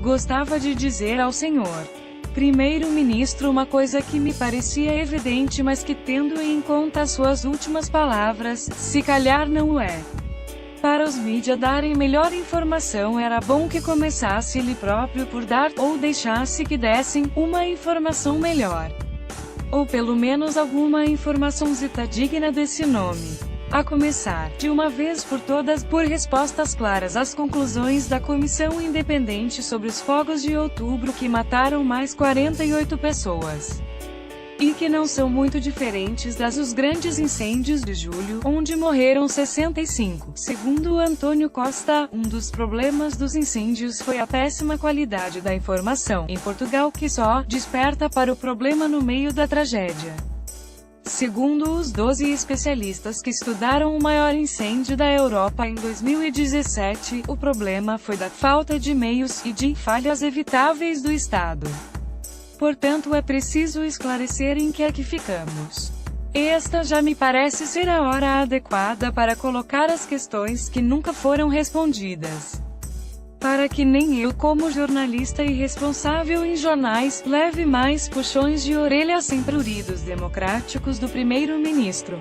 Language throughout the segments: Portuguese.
Gostava de dizer ao senhor primeiro-ministro uma coisa que me parecia evidente, mas que, tendo em conta as suas últimas palavras, se calhar não o é. Para os mídia darem melhor informação, era bom que começasse ele próprio por dar, ou deixasse que dessem, uma informação melhor. Ou pelo menos alguma informaçãozita digna desse nome. A começar, de uma vez por todas, por respostas claras às conclusões da Comissão Independente sobre os fogos de outubro que mataram mais 48 pessoas. E que não são muito diferentes das dos grandes incêndios de julho, onde morreram 65. Segundo Antônio Costa, um dos problemas dos incêndios foi a péssima qualidade da informação em Portugal, que só desperta para o problema no meio da tragédia. Segundo os 12 especialistas que estudaram o maior incêndio da Europa em 2017, o problema foi da falta de meios e de falhas evitáveis do Estado. Portanto, é preciso esclarecer em que é que ficamos. Esta já me parece ser a hora adequada para colocar as questões que nunca foram respondidas. Para que nem eu, como jornalista e responsável em jornais, leve mais puxões de orelha sem pruridos democráticos do primeiro-ministro.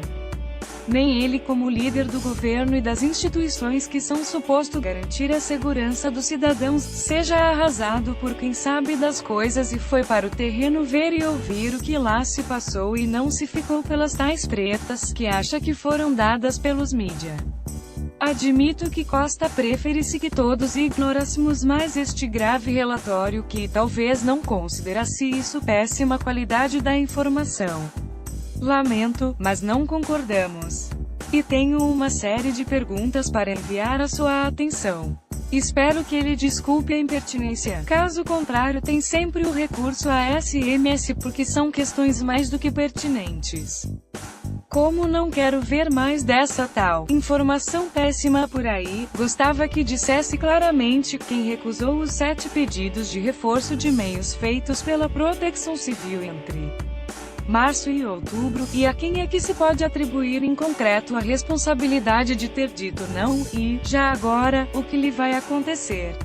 Nem ele, como líder do governo e das instituições que são suposto garantir a segurança dos cidadãos, seja arrasado por quem sabe das coisas e foi para o terreno ver e ouvir o que lá se passou e não se ficou pelas tais pretas, que acha que foram dadas pelos mídia. Admito que Costa preferisse que todos ignorássemos mais este grave relatório, que talvez não considerasse isso péssima qualidade da informação. Lamento, mas não concordamos. E tenho uma série de perguntas para enviar à sua atenção. Espero que ele desculpe a impertinência. Caso contrário, tem sempre o recurso a SMS, porque são questões mais do que pertinentes. Como não quero ver mais dessa tal informação péssima por aí, gostava que dissesse claramente quem recusou os 7 pedidos de reforço de meios feitos pela Proteção Civil entre março e outubro, e a quem é que se pode atribuir em concreto a responsabilidade de ter dito não, e, já agora, o que lhe vai acontecer.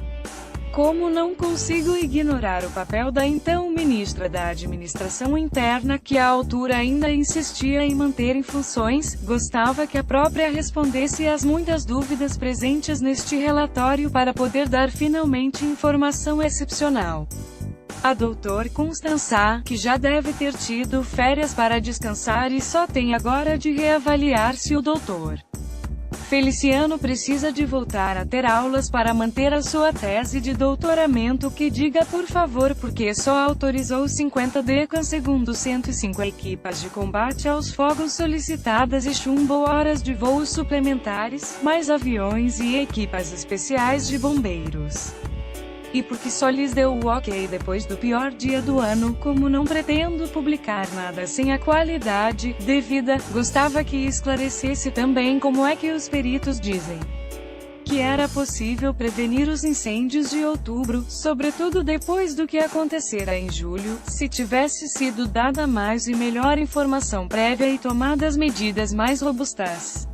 Como não consigo ignorar o papel da então ministra da Administração Interna, que à altura ainda insistia em manter em funções, gostava que a própria respondesse às muitas dúvidas presentes neste relatório para poder dar finalmente informação excepcional. A doutor Constança, que já deve ter tido férias para descansar e só tem agora de reavaliar se o doutor Feliciano precisa de voltar a ter aulas para manter a sua tese de doutoramento, que diga por favor porque só autorizou 50 decans segundo 105 equipas de combate aos fogos solicitadas e chumbou horas de voos suplementares, mais aviões e equipas especiais de bombeiros. E porque só lhes deu o ok depois do pior dia do ano, como não pretendo publicar nada sem a qualidade devida, gostava que esclarecesse também como é que os peritos dizem que era possível prevenir os incêndios de outubro, sobretudo depois do que acontecera em julho, se tivesse sido dada mais e melhor informação prévia e tomadas medidas mais robustas.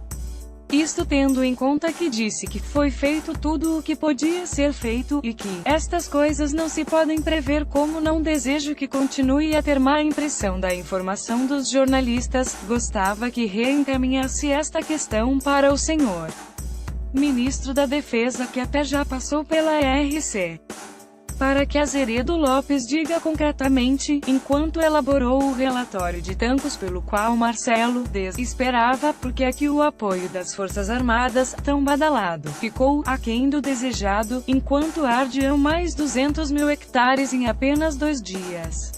Isto tendo em conta que disse que foi feito tudo o que podia ser feito, e que estas coisas não se podem prever. Como não desejo que continue a ter má impressão da informação dos jornalistas, gostava que reencaminhasse esta questão para o senhor ministro da Defesa, que até já passou pela RC. Para que Azeredo Lopes diga concretamente, enquanto elaborou o relatório de Tancos pelo qual Marcelo Dias esperava, porque é que o apoio das Forças Armadas, tão badalado, ficou aquém do desejado, enquanto ardiam mais 200 mil hectares em apenas 2 dias.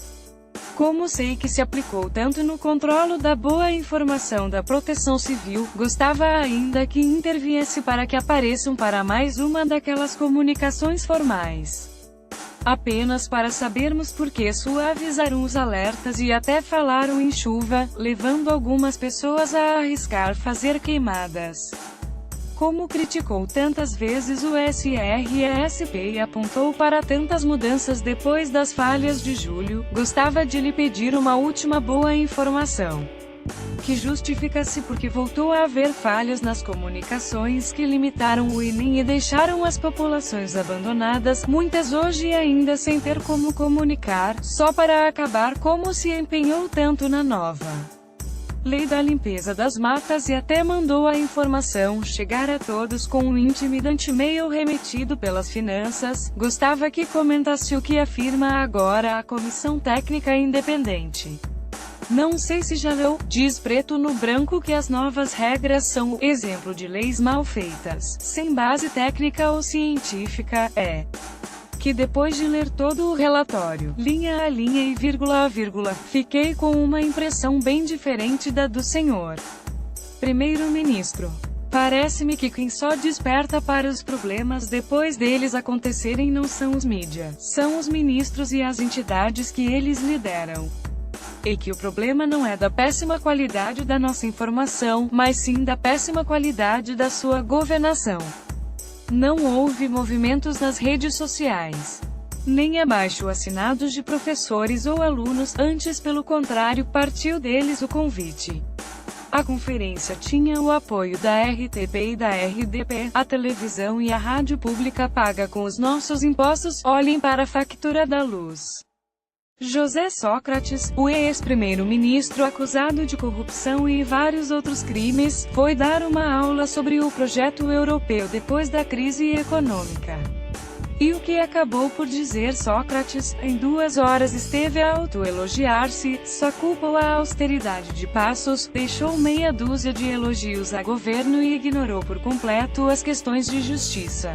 Como sei que se aplicou tanto no controlo da boa informação da Proteção Civil, gostava ainda que interviesse para que apareçam para mais uma daquelas comunicações formais. Apenas para sabermos por que suavizaram os alertas e até falaram em chuva, levando algumas pessoas a arriscar fazer queimadas. Como criticou tantas vezes o SRSP e apontou para tantas mudanças depois das falhas de julho, gostava de lhe pedir uma última boa informação. que justifica-se porque voltou a haver falhas nas comunicações que limitaram o Enem e deixaram as populações abandonadas, muitas hoje ainda sem ter como comunicar, só para acabar como se empenhou tanto na nova Lei da Limpeza das Matas e até mandou a informação chegar a todos com um intimidante e-mail remetido pelas finanças. Gostava que comentasse o que afirma agora a Comissão Técnica Independente. Não sei se já leu, diz preto no branco que as novas regras são o exemplo de leis mal feitas, sem base técnica ou científica, que depois de ler todo o relatório, linha a linha e vírgula a vírgula, fiquei com uma impressão bem diferente da do senhor primeiro-ministro. Parece-me que quem só desperta para os problemas depois deles acontecerem não são os mídia, são os ministros e as entidades que eles lideram. E que o problema não é da péssima qualidade da nossa informação, mas sim da péssima qualidade da sua governação. Não houve movimentos nas redes sociais, nem abaixo-assinados de professores ou alunos, antes pelo contrário, partiu deles o convite. A conferência tinha o apoio da RTP e da RDP, a televisão e a rádio pública paga com os nossos impostos. Olhem para a factura da luz. José Sócrates, o ex-primeiro-ministro acusado de corrupção e vários outros crimes, foi dar uma aula sobre o projeto europeu depois da crise econômica. E o que acabou por dizer Sócrates? Em 2 horas esteve a autoelogiar-se, só culpou a austeridade de Passos, deixou meia dúzia de elogios a governo e ignorou por completo as questões de justiça.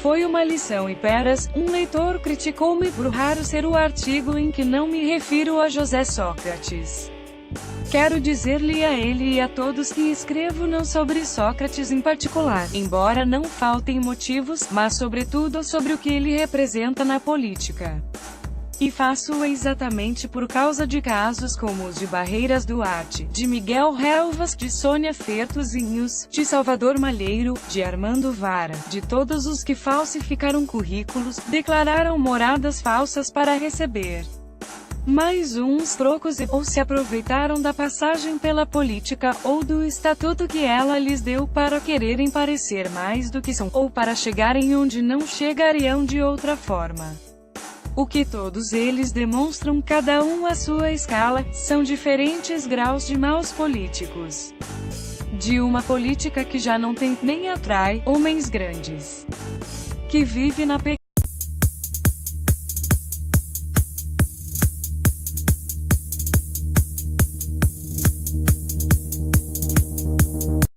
Foi uma lição e peras. Um leitor criticou-me por raro ser o artigo em que não me refiro a José Sócrates. Quero dizer-lhe a ele e a todos que escrevo não sobre Sócrates em particular, embora não faltem motivos, mas sobretudo sobre o que ele representa na política. E faço-o exatamente por causa de casos como os de Barreiras Duarte, de Miguel Relvas, de Sônia Fertuzinhos, de Salvador Malheiro, de Armando Vara, de todos os que falsificaram currículos, declararam moradas falsas para receber mais uns trocos ou se aproveitaram da passagem pela política, ou do estatuto que ela lhes deu para quererem parecer mais do que são, ou para chegarem onde não chegariam de outra forma. O que todos eles demonstram, cada um à sua escala, são diferentes graus de maus políticos. De uma política que já não tem, nem atrai, homens grandes. Que vive na